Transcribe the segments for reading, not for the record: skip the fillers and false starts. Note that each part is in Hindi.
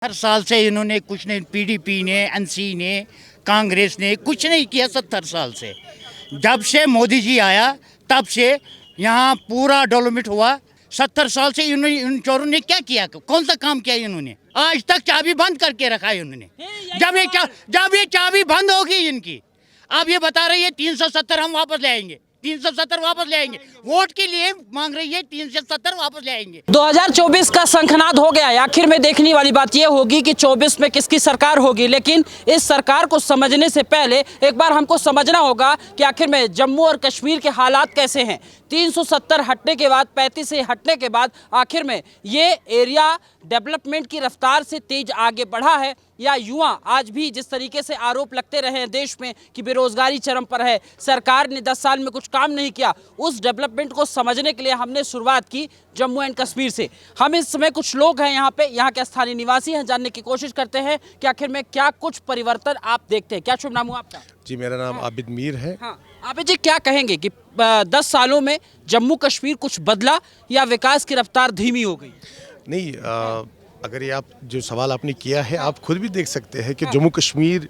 हर साल से इन्होंने कुछ नहीं, पीडीपी ने, एनसी ने, कांग्रेस ने कुछ नहीं किया 70 साल से। जब से मोदी जी आया तब से यहाँ पूरा डेवलपमेंट हुआ। 70 साल से इन चोरों ने क्या किया, कौन सा काम किया इन्होंने? आज तक चाबी बंद करके रखा है इन्होंने। जब ये चाबी बंद होगी इनकी, अब ये बता रही है 370 हम वापस ले आएंगे, 370 वापस ले आएंगे। वोट के लिए मांग रही है 370 वापस ले आएंगे। 2024 का शंखनाद हो गया है। आखिर में देखने वाली बात यह होगी कि 24 में किसकी सरकार होगी। लेकिन इस सरकार को समझने से पहले एक बार हमको समझना होगा कि आखिर में जम्मू और कश्मीर के हालात कैसे हैं। 370 हटने के बाद, 35 से हटने के बाद आखिर में ये एरिया डेवलपमेंट की रफ्तार से तेज आगे बढ़ा है, या युवा आज भी जिस तरीके से आरोप लगते रहे हैं देश में कि बेरोजगारी चरम पर है, सरकार ने 10 साल में कुछ काम नहीं किया, उस डेवलपमेंट को समझने के लिए हमने शुरुआत की जम्मू एंड कश्मीर से। हम इस समय कुछ लोग हैं यहाँ पे, यहाँ के स्थानीय निवासी हैं, जानने की कोशिश करते हैं कि आखिर में क्या कुछ परिवर्तन आप देखते हैं। क्या शुभ नाम हुआ आपका? जी, मेरा नाम आबिद मीर है। हाँ, आबिद जी, क्या कहेंगे कि 10 सालों में जम्मू कश्मीर कुछ बदला या विकास की रफ्तार धीमी हो गई? नहीं, अगर ये आप जो सवाल आपने किया है, आप खुद भी देख सकते हैं कि जम्मू कश्मीर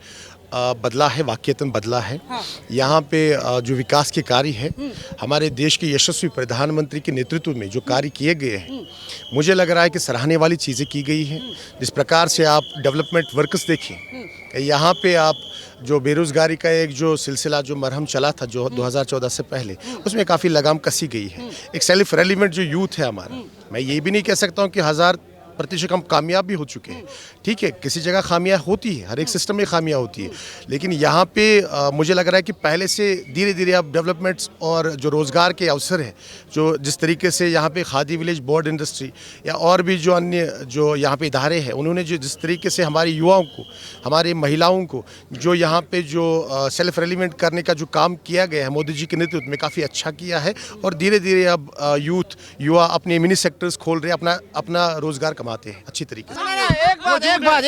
बदला है, वाकईतन बदला है। यहाँ पे जो विकास के कार्य है, हमारे देश के यशस्वी प्रधानमंत्री के नेतृत्व में जो कार्य किए गए हैं, मुझे लग रहा है कि सराहने वाली चीज़ें की गई हैं। जिस प्रकार से आप डेवलपमेंट वर्कर्स देखें, यहाँ पे आप जो बेरोज़गारी का एक जो सिलसिला जो मरहम चला था जो 2014 से पहले, उसमें काफ़ी लगाम कसी गई है। एक सेल्फ रेलिवेंट जो यूथ है हमारा, मैं ये भी नहीं कह सकता हूँ कि 1000% हम कामयाब भी हो चुके हैं। ठीक है, किसी जगह खामियां होती है, हर एक सिस्टम में खामियां होती है, लेकिन यहाँ पे मुझे लग रहा है कि पहले से धीरे धीरे अब डेवलपमेंट्स और जो रोज़गार के अवसर हैं, जो जिस तरीके से यहाँ पे खादी विलेज बोर्ड इंडस्ट्री या और भी जो अन्य जो यहाँ पे इदारे हैं, उन्होंने जो जिस तरीके से हमारे युवाओं को, हमारी महिलाओं को जो यहाँ पे जो सेल्फ रेलिवेंट करने का जो काम किया गया है मोदी जी के नेतृत्व में, काफ़ी अच्छा किया है। और धीरे धीरे अब युवा अपने मिनी सेक्टर्स खोल रहे हैं, अपना रोज़गार कमाते हैं अच्छी तरीके से। एक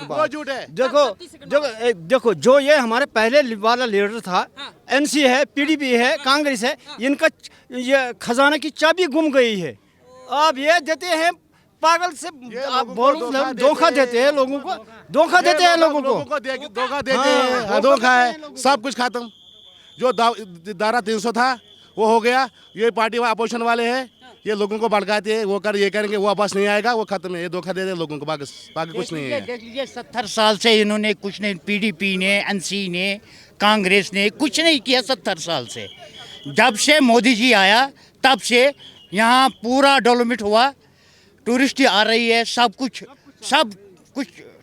बात झूठ है। देखो जो ये हमारे पहले वाला लीडर था, एनसी है, पीडीपी है, कांग्रेस है, इनका ये खजाना की चाबी गुम गई है। अब ये देते हैं पागल से, आप बोलो धोखा देते हैं लोगों को, धोखा देते हैं लोगों को, धोखा देते हैं, धोखा है, सब कुछ खत्म। जो धारा 300 था वो हो गया। ये पार्टी अपोजिशन वाले हैं, ये लोगों को भड़काते हैं, वो कर ये करेंगे, वो वापस नहीं आएगा, वो खत्म है। ये धोखा दे दे लोगों को, बाकी कुछ नहीं है। देख लीजिए 70 साल से इन्होंने कुछ नहीं, पीडीपी ने, एनसी ने, कांग्रेस ने कुछ नहीं किया 70 साल से। जब से मोदी जी आया तब से यहाँ पूरा डेवलपमेंट हुआ, टूरिस्ट आ रही है, सब कुछ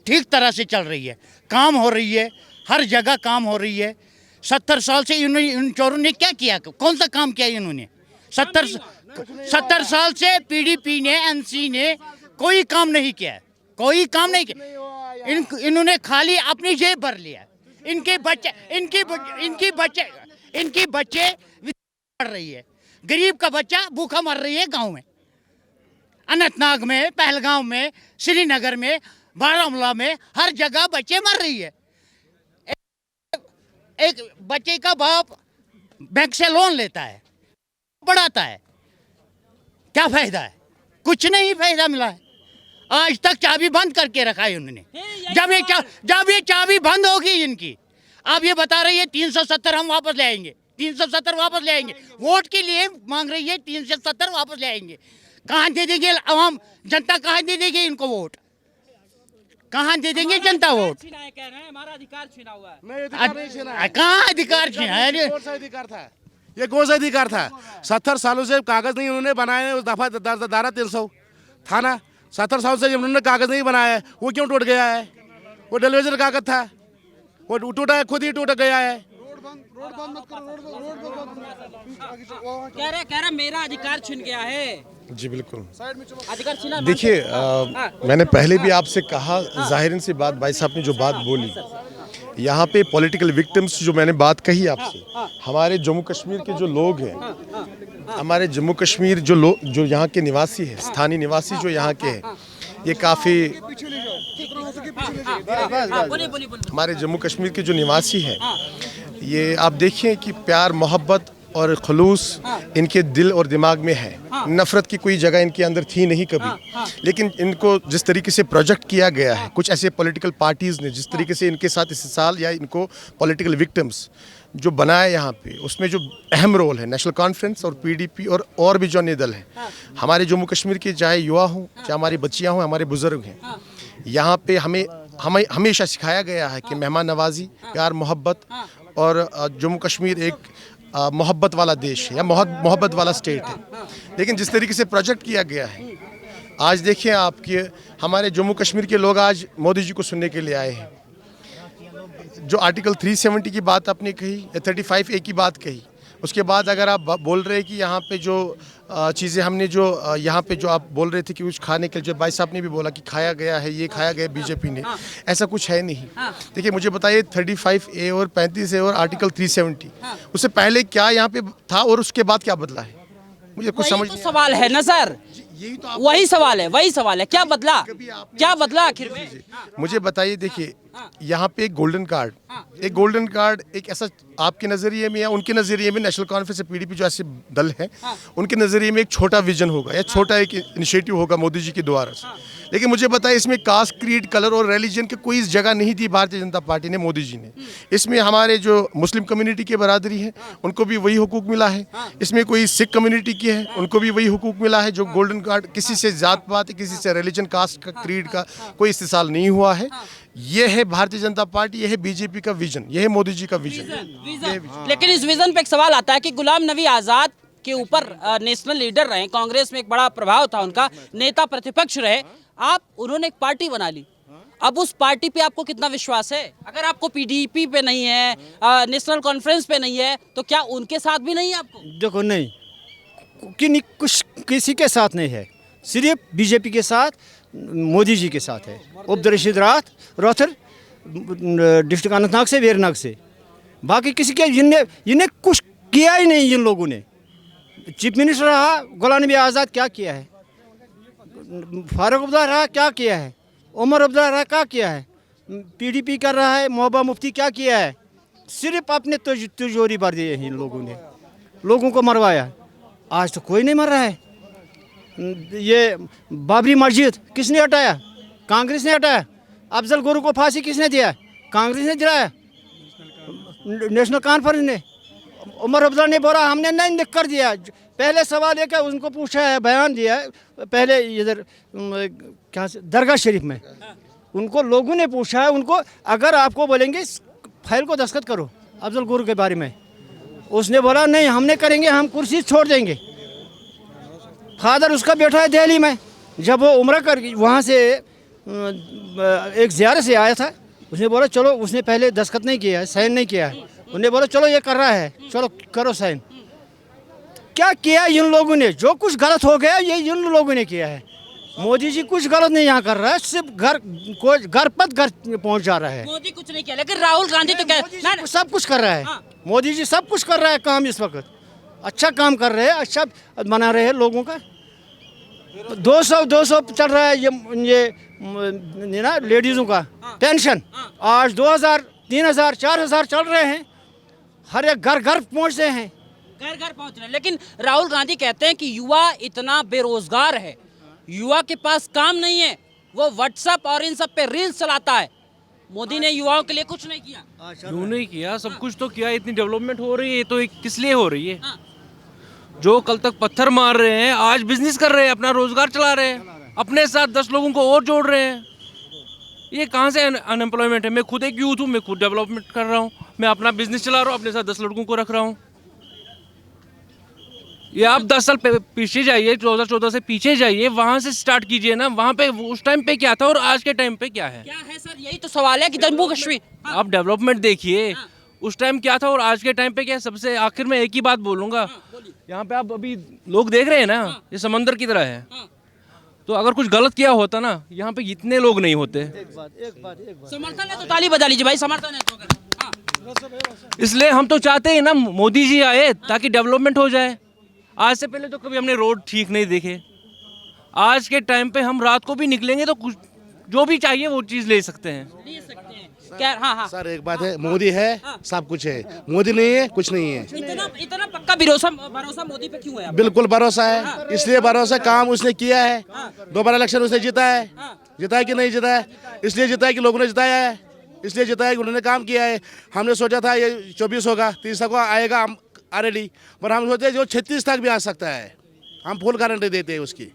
ठीक तरह से चल रही है, काम हो रही है, हर जगह काम हो रही है। 70 साल से इन चोरों ने क्या किया, कौन सा काम किया इन्होंने? 70 साल से पीडीपी ने, एनसी ने कोई काम नहीं किया, कोई काम नहीं किया। इन्होंने खाली अपनी जेब भर लिया। इनके बच्चे पढ़ रही है, गरीब का बच्चा भूखा मर रही है गांव में, अनंतनाग में, पहलगाम में, श्रीनगर में, बारामूला में, हर जगह बच्चे मर रही है। एक बच्चे का बाप बैंक से लोन लेता है, पढ़ाता है, क्या फायदा है? कुछ नहीं फायदा मिला है। आज तक चाबी बंद करके रखा है उन्होंने। जब ये चाबी बंद होगी इनकी, अब ये बता रही है 370 हम वापस ले आएंगे, 370 वापस ले आएंगे। वोट के लिए मांग रही है 370 वापस ले आएंगे। कहाँ दे देंगे आवाम, जनता कहाँ दे देगी इनको वोट? कहाँ दे देंगे जनता वोट? हमारा अधिकार छीना हुआ है। कहाँ अधिकार छीना है? ये कौन सा अधिकार था? 70 सालों से कागज नहीं उन्होंने बनाए। उस दफा धारा 300 था ना, 70 सालों से उन्होंने कागज नहीं बनाया है, वो क्यों टूट गया है? वो डेलीवेजर कागज था, वो टूटा है, खुद ही टूट गया है। कह रहा मेरा अधिकार छिन गया है। जी बिल्कुल, अधिकार छिना। देखिए, मैंने पहले भी आपसे कहा, जाहिर सी बात, भाई साहब ने जो बात बोली, यहाँ पे पॉलिटिकल विक्टिम्स जो मैंने बात कही आपसे, हमारे जम्मू कश्मीर के जो लोग हैं, हमारे जम्मू कश्मीर जो यहाँ के निवासी हैं, स्थानीय निवासी जो यहाँ के हैं, ये काफ़ी हमारे जम्मू कश्मीर के जो निवासी हैं, ये आप देखिए कि प्यार, मोहब्बत और खलूस इनके दिल और दिमाग में है। नफरत की कोई जगह इनके अंदर थी नहीं कभी। लेकिन इनको जिस तरीके से प्रोजेक्ट किया गया है, कुछ ऐसे पॉलिटिकल पार्टीज़ ने जिस तरीके से इनके साथ इस साल या इनको पॉलिटिकल विक्टिम्स जो बनाया यहाँ पे, उसमें जो अहम रोल है नेशनल कॉन्फ्रेंस और पीडीपी और भी जो अन्य दल हैं, हमारे जम्मू कश्मीर के चाहे युवा हों, चाहे हमारी बच्चियाँ हों, हमारे बुजुर्ग हैं, यहाँ पे हमें हमेशा सिखाया गया है कि मेहमान नवाजी, प्यार मोहब्बत और जम्मू कश्मीर एक मोहब्बत वाला देश है या मोहब्बत वाला स्टेट है। लेकिन जिस तरीके से प्रोजेक्ट किया गया है, आज देखिए आपके हमारे जम्मू कश्मीर के लोग आज मोदी जी को सुनने के लिए आए हैं। जो आर्टिकल 370 की बात आपने कही या 35A की बात कही, उसके बाद अगर आप बोल रहे हैं कि यहाँ पे जो चीज़ें हमने जो यहाँ पे जो आप बोल रहे थे कि कुछ खाने के लिए, जो भाई साहब ने भी बोला कि खाया गया है, ये खाया गया बीजेपी ने, ऐसा कुछ है नहीं। देखिए मुझे बताइए 35A और 35A और आर्टिकल 370 उससे पहले क्या यहाँ पे था और उसके बाद क्या बदला है, मुझे कुछ समझ तो सवाल है ना सर, यही तो वही सवाल है, क्या बदला आखिर में? मुझे बताइए। देखिए यहाँ पे एक गोल्डन कार्ड एक ऐसा आपके नज़रिए में या उनके नज़रिए में, नेशनल कॉन्फ्रेंस से पीडीपी जो ऐसे दल हैं, उनके नज़रिए में एक छोटा विजन होगा या छोटा एक इनिशिएटिव होगा मोदी जी के द्वारा से। लेकिन मुझे बताइए इसमें कास्ट, क्रीड, कलर और रिलीजन की कोई जगह नहीं दी भारतीय जनता पार्टी ने, मोदी जी ने। इसमें हमारे जो मुस्लिम कम्युनिटी की बरादरी है उनको भी वही हुकूक मिला है, इसमें कोई सिख कम्युनिटी की है उनको भी वही हुकूक मिला है। जो गोल्डन कार्ड, किसी से जात पात, किसी से रिलीजन, कास्ट का, क्रीड का कोई इस्तेसाल नहीं हुआ है। ये है भारतीय जनता पार्टी, ये है बीजेपी का विजन, ये है मोदी जी का विजन। लेकिन इस विजन पे एक सवाल आता है कि गुलाम नबी आजाद के ऊपर नेशनल लीडर रहे, कांग्रेस में एक बड़ा प्रभाव था उनका, नेता प्रतिपक्ष रहे, उन्होंने एक पार्टी बना ली। अब उस पार्टी पे आपको कितना विश्वास है? अगर आपको पीडीपी पे नहीं है, नेशनल कॉन्फ्रेंस पे नहीं है, तो क्या उनके साथ भी नहीं है आपको? देखो नहीं, कुछ किसी के साथ नहीं है, सिर्फ बीजेपी के साथ, मोदी जी के साथ है। अब्दुल रशीद रोथर डिस्ट्रिक्ट अनंतनाग से, वेरनाग से, बाकी किसी के इन्हें कुछ किया ही नहीं। इन लोगों ने चीफ मिनिस्टर रहा गुलाम नबी आज़ाद, क्या किया है? फारूक अब्दुल्ला रहा, क्या किया है? उमर अब्दुल्ला रहा, क्या किया है? पीडीपी कर रहा है महबूबा मुफ्ती, क्या किया है? सिर्फ अपने तिजोरी भर दिए हैं इन लोगों ने, लोगों को मरवाया। आज तो कोई नहीं मर रहा है। ये बाबरी मस्जिद किसने हटाया? कांग्रेस ने हटाया। अफजल गुरु को फांसी किसने दिया? कांग्रेस ने दिलाया, नेशनल कॉन्फ्रेंस ने। उमर अब्दुल्ला ने बोला हमने नहीं लिख कर दिया। पहले सवाल ये क्या उनको पूछा है, बयान दिया है पहले इधर क्या दरगाह शरीफ में, उनको लोगों ने पूछा है उनको, अगर आपको बोलेंगे फाइल को दस्तखत करो अफजल गुरु के बारे में, उसने बोला नहीं हमने करेंगे, हम कुर्सी छोड़ देंगे। फादर उसका बैठा है दिल्ली में, जब वो उम्र कर वहाँ से एक ज़ियारत से आया था, उसने बोला चलो, उसने पहले दस्तखत नहीं किया है, साइन नहीं किया है, उन्होंने बोला चलो ये कर रहा है, चलो करो साइन। क्या किया इन लोगों ने? जो कुछ गलत हो गया ये इन लोगों ने किया है। मोदी जी कुछ गलत नहीं यहाँ कर रहा है, सिर्फ घर पहुँच जा रहा है। मोदी कुछ नहीं किया, लेकिन राहुल गांधी तो कह सब कुछ कर रहा है। मोदी जी सब कुछ कर रहा है काम, इस वक्त अच्छा काम कर रहे हैं, अच्छा बना रहे हैं लोगों का। 200 चल रहा है ये ना लेडीज़ों का पेंशन, आज 2000, 3000, 4000 चल रहे हैं, हर एक घर पहुँच रहे हैं, घर पहुँच रहे हैं। लेकिन राहुल गांधी कहते हैं कि युवा इतना बेरोजगार है, युवा के पास काम नहीं है, वो व्हाट्सएप और इन सब पे रील्स चलाता है। मोदी ने युवाओं के लिए कुछ नहीं किया। क्यों नहीं किया? सब कुछ तो किया। इतनी डेवलपमेंट हो रही है तो किस लिए हो रही है? जो कल तक पत्थर मार रहे हैं आज बिजनेस कर रहे हैं, अपना रोजगार चला रहे हैं, अपने साथ 10 लोगों को और जोड़ रहे हैं। ये कहाँ से अनएम्प्लॉयमेंट है? मैं खुद एक यूथ हूँ, मैं खुद डेवलपमेंट कर रहा हूँ, मैं अपना बिजनेस चला रहा हूँ, अपने साथ 10 लड़कों को रख रहा हूँ। ये आप 10 साल पीछे जाइए, 14 से पीछे जाइए, वहाँ से स्टार्ट कीजिए ना। वहाँ पे उस टाइम पे क्या था और आज के टाइम पे क्या है? सर यही तो सवाल है कि जम्मू कश्मीर आप डेवलपमेंट देखिए, उस टाइम क्या था और आज के टाइम पे क्या है। सबसे आखिर में एक ही बात बोलूँगा, यहाँ पे आप अभी लोग देख रहे हैं ना, ये समंदर की तरह है, तो अगर कुछ गलत किया होता ना यहाँ पे इतने लोग नहीं होते। समर्थन है तो ताली बजा लीजिए भाई, समर्थन है तो। इसलिए हम तो चाहते हैं ना मोदी जी आए ताकि डेवलपमेंट हो जाए। आज से पहले तो कभी हमने रोड ठीक नहीं देखे, आज के टाइम पे हम रात को भी निकलेंगे तो कुछ जो भी चाहिए वो चीज़ ले सकते हैं। हाँ हाँ सर एक बात है, मोदी है सब कुछ है, मोदी नहीं है कुछ नहीं है। इतना इतना पक्का भरोसा भरोसा मोदी पे क्यों है आपको? बिल्कुल भरोसा है, इसलिए भरोसा, काम उसने किया है, दोबारा इलेक्शन उसने जीता है, जीता है कि नहीं जीता है, इसलिए जीता है कि लोगों ने जिताया है, इसलिए जीता है कि उन्होंने काम किया है। हमने सोचा था ये 24 होगा, 30 तक आएगा, हम ऑलरेडी, पर हम सोचते जो 36 तक भी आ सकता है, हम फुल गारंटी देते हैं उसकी,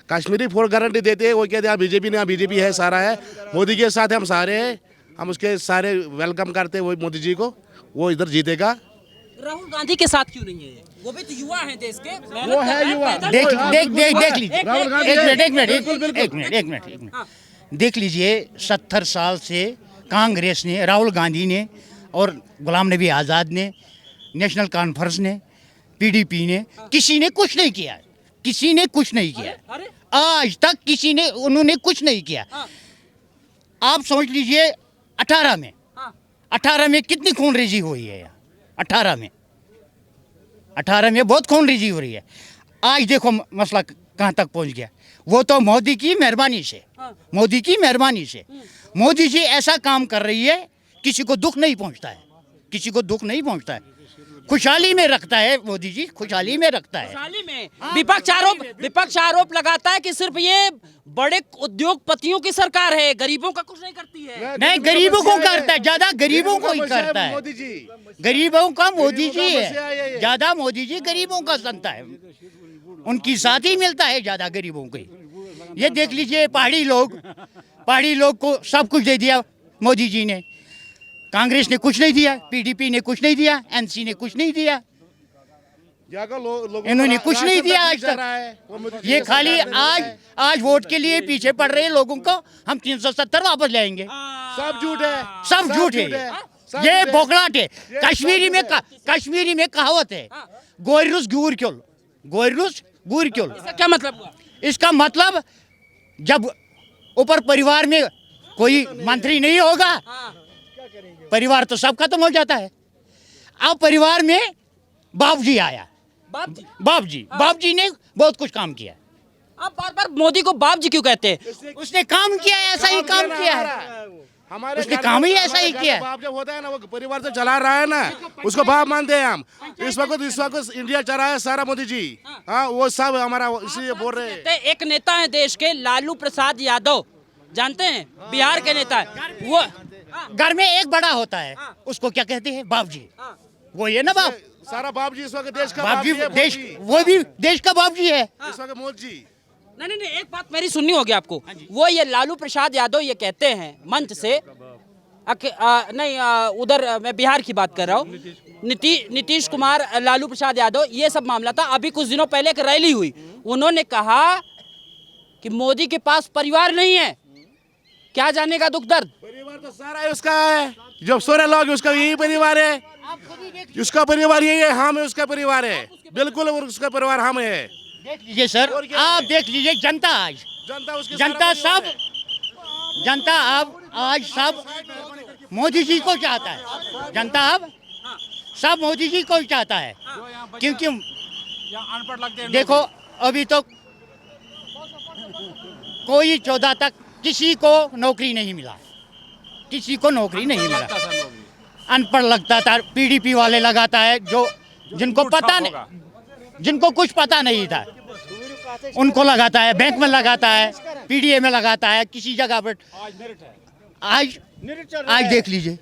कश्मीरी फुल गारंटी देते हैं। वो कहते हैं बीजेपी नहीं, बीजेपी है, सारा है, मोदी के साथ हम सारे हैं, हम उसके सारे वेलकम करते हैं वो मोदी जी को, वो इधर जीतेगा। राहुल गांधी के साथ क्यों नहीं है? वो भी तो युवा हैं देश के, वो है युवा। देख लीजिए, एक मिनट, देख लीजिए 70 साल से कांग्रेस ने, राहुल गांधी ने और गुलाम नबी आज़ाद ने, नेशनल कॉन्फ्रेंस ने, पीडीपी ने, किसी ने कुछ नहीं किया, किसी ने कुछ नहीं किया, अरे आज तक किसी ने, उन्होंने कुछ नहीं किया। आप समझ लीजिए 18 में, 18 में कितनी खूनरेजी हुई है यहाँ, 18 में बहुत खूनरेजी हो रही है। आज देखो मसला कहाँ तक पहुँच गया, वो तो मोदी की मेहरबानी से, मोदी की मेहरबानी से, मोदी जी ऐसा काम कर रही है, किसी को दुख नहीं पहुँचता है, किसी को दुख नहीं पहुँचता है, खुशहाली में रखता है मोदी जी, खुशहाली में रखता है। खुशहाली में विपक्ष आरोप लगाता है कि सिर्फ ये बड़े उद्योगपतियों की सरकार है, गरीबों का कुछ नहीं करती है। नहीं, गरीबों को करता है, ज्यादा गरीबों को ही करता है, मोदी जी, गरीबों का मोदी जी बसिया है है, ये। ज्यादा मोदी जी गरीबों का संता है, उनकी साथ ही मिलता है ज्यादा गरीबों को। ये देख लीजिए पहाड़ी लोग को सब कुछ दे दिया मोदी जी ने, कांग्रेस ने कुछ नहीं दिया, पीडीपी ने कुछ नहीं दिया, एनसी ने कुछ नहीं दिया, इन्होंने कुछ नहीं दिया आज तक। ये खाली आज वोट के लिए पीछे पड़ रहे लोगों को हम 370 वापस लाएंगे, सब झूठ है, सब झूठ है, ये बोखलाट है। कश्मीरी में कहावत है, गोयरुस गुर क्योल, गोयरुस गुर क्योल। इसका क्या मतलब हुआ? इसका मतलब जब ऊपर परिवार में कोई मंत्री नहीं होगा, परिवार तो सब खत्म हो जाता है। अब परिवार में बाप जी आया, बाप जी ने बहुत कुछ काम किया। आप बार बार मोदी को बाप जी क्यों कहते हैं? उसने काम किया, ऐसा ही काम किया है, हमारे उसने काम ही ऐसा ही किया। बाप जब होता है ना, वो परिवार से चला रहा है ना, उसको बाप मानते हैं हम। इस वक्त इंडिया चला है सारा मोदी जी, हाँ वो सब हमारा, इसलिए बोल रहे हैं। एक नेता है देश के, लालू प्रसाद यादव, जानते हैं, बिहार के नेता है वो। घर में एक बड़ा होता है, उसको क्या कहते हैं? बाप जी, वो ये ना बाप, सारा बाप जी इस वक्त देश का बाप जी, है, देश, मोदी। वो भी देश का बाप जी है। इस वक्त मोदी जी, नहीं, एक बात मेरी सुननी होगी आपको। वो ये लालू प्रसाद यादव ये कहते हैं मंच से, उधर मैं बिहार की बात कर रहा हूँ, नीतीश कुमार, लालू प्रसाद यादव, ये सब मामला था। अभी कुछ दिनों पहले एक रैली हुई, उन्होंने कहा कि मोदी के पास परिवार नहीं है, क्या जाने का दुख दर्द। परिवार तो सारा उसका है, जो सोरे लोग उसका यही परिवार है, उसका परिवार यही है, हम है उसका परिवार है, बिल्कुल उसका परिवार हम है। देख लीजिए सर, आप देख लीजिए जनता आज, उसके जनता सारा सब, जनता अब आज सब मोदी जी को चाहता है, जनता अब सब मोदी जी को ही चाहता है, क्योंकि देखो अभी तो कोई 14 तक किसी को नौकरी नहीं मिला, किसी को नौकरी नहीं मिला, अनपढ़ लगता था, पीडीपी वाले लगाता है, जो जिनको पता नहीं, जिनको कुछ पता नहीं था उनको लगाता है, बैंक में लगाता है, पीडीए में लगाता है, किसी जगह पर। आज देख लीजिए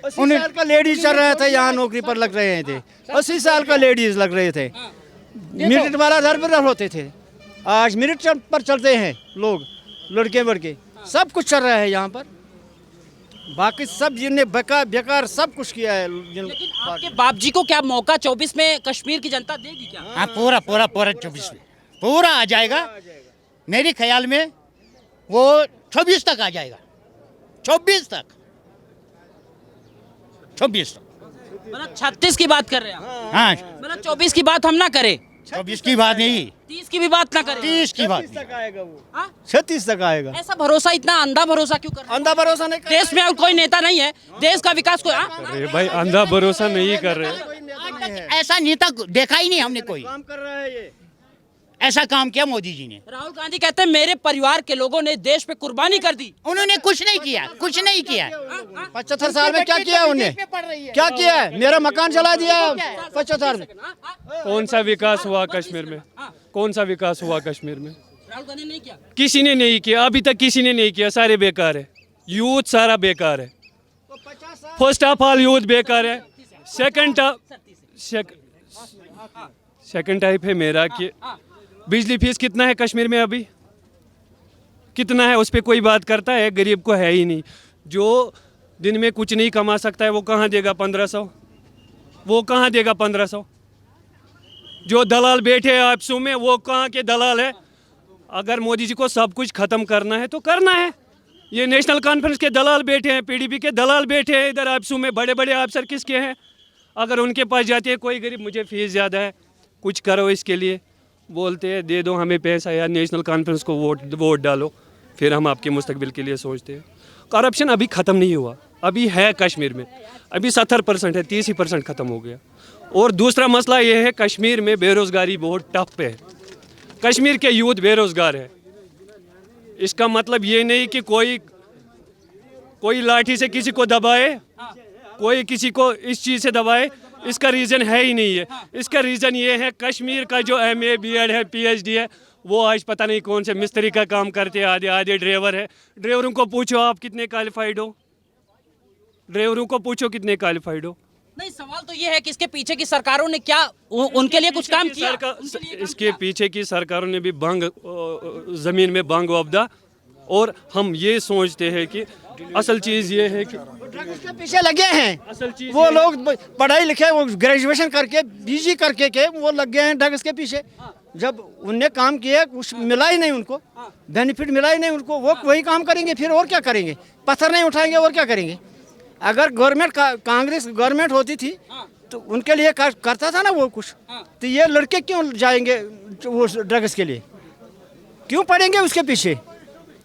80 साल का लेडीज चल रहे थे, यहाँ नौकरी पर लग रहे थे, 80 साल का लेडीज लग रहे थे, मिनट वाला दर पर होते थे, आज मिनट पर चलते हैं लोग, लड़के वड़के सब कुछ चल रहा है यहाँ पर। बाकी सब जिनने बेकार सब कुछ किया है। लेकिन आपके बाप जी को क्या मौका 24 में कश्मीर की जनता देगी क्या? हाँ, पूरा 24 में पूरा आ जाएगा, मेरे ख्याल में वो 26 तक आ जाएगा, 26 तक। मतलब 36 की बात कर रहे हैं, हाँ, मतलब 24 की बात हम ना करें, 26 की बात नहीं, 30 की भी बात ना करें, 30 की बात 36 तक आएगा वो, हाँ? 36 तक आएगा। ऐसा भरोसा, इतना अंधा भरोसा क्यों कर रहे हैं? अंधा भरोसा नहीं देश में और कोई नेता नहीं है, देश का विकास कोई, अरे भाई अंधा भरोसा नहीं कर रहे। नहीं। ऐसा नेता देखा ही नहीं हमने कोई, काम कर रहा है ये। ऐसा काम किया मोदी जी ने। राहुल गांधी कहते हैं मेरे परिवार के लोगों ने देश पे कुर्बानी कर दी। उन्होंने कुछ नहीं किया, कुछ नहीं किया। 75 साल में क्या किया उन्होंने? क्या किया है? मेरा मकान जला दिया 75 में। कौन सा विकास हुआ कश्मीर में? कौन सा विकास हुआ कश्मीर में? राहुल गांधी ने नहीं किया। किसी ने नहीं किया, अभी तक किसी ने नहीं किया। सारे बेकार है, यूथ सारा बेकार है। फर्स्ट ऑफ ऑल यूथ बेकार है। सेकंड टाइप है मेरा कि बिजली फीस कितना है कश्मीर में अभी? कितना है? उस पर कोई बात करता है? गरीब को है ही नहीं। जो दिन में कुछ नहीं कमा सकता है वो कहाँ देगा 1500? वो कहाँ देगा 1500? जो दलाल बैठे हैं आपसू में वो कहाँ के दलाल है? अगर मोदी जी को सब कुछ ख़त्म करना है तो करना है। ये नेशनल कॉन्फ्रेंस के दलाल बैठे हैं, पीडीपी के दलाल बैठे हैं इधर आपसू में। बड़े बड़े अफसर किसके हैं? अगर उनके पास जाते हैं कोई गरीब मुझे फीस ज़्यादा है, कुछ करो इसके लिए, बोलते हैं दे दो हमें पैसा या नेशनल कॉन्फ्रेंस को वोट डालो, फिर हम आपके मुस्तकबिल के लिए सोचते हैं। करप्शन अभी ख़त्म नहीं हुआ, अभी है कश्मीर में, अभी 70% है, 30% ख़त्म हो गया। और दूसरा मसला ये है कश्मीर में बेरोज़गारी बहुत टफ है। कश्मीर के यूथ बेरोज़गार है। इसका मतलब ये नहीं कि कोई लाठी से किसी को दबाए, कोई किसी को इस चीज़ से दबाए, इसका रीज़न है ही नहीं है। इसका रीज़न ये है कश्मीर का जो MA BEd है, PhD है, वो आज पता नहीं कौन से मिस्त्री का काम करते हैं, आधे ड्राइवर है। ड्राइवरों को पूछो आप कितने क्वालिफाइड हो, ड्राइवरों को पूछो कितने क्वालिफाइड हो। नहीं, सवाल तो ये है कि इसके पीछे की सरकारों ने क्या उनके लिए कुछ काम किया? इसके पीछे की सरकारों ने भी बांग ज़मीन में बांग वापदा। और हम ये सोचते हैं कि असल चीज़ ये है कि ड्रग्स के पीछे लगे हैं। असल चीज़ वो लोग पढ़ाई लिखे, वो ग्रेजुएशन करके BG करके के वो लग गए हैं ड्रग्स के पीछे। जब उनने काम किया कुछ मिला ही नहीं उनको, बेनिफिट मिला ही नहीं उनको, वो वही काम करेंगे फिर और क्या करेंगे? पत्थर नहीं उठाएंगे और क्या करेंगे? अगर गवर्नमेंट कांग्रेस गवर्नमेंट होती थी तो उनके लिए करता था ना वो कुछ, तो ये लड़के क्यों जाएंगे वो ड्रग्स के लिए? क्यों पड़ेंगे उसके पीछे?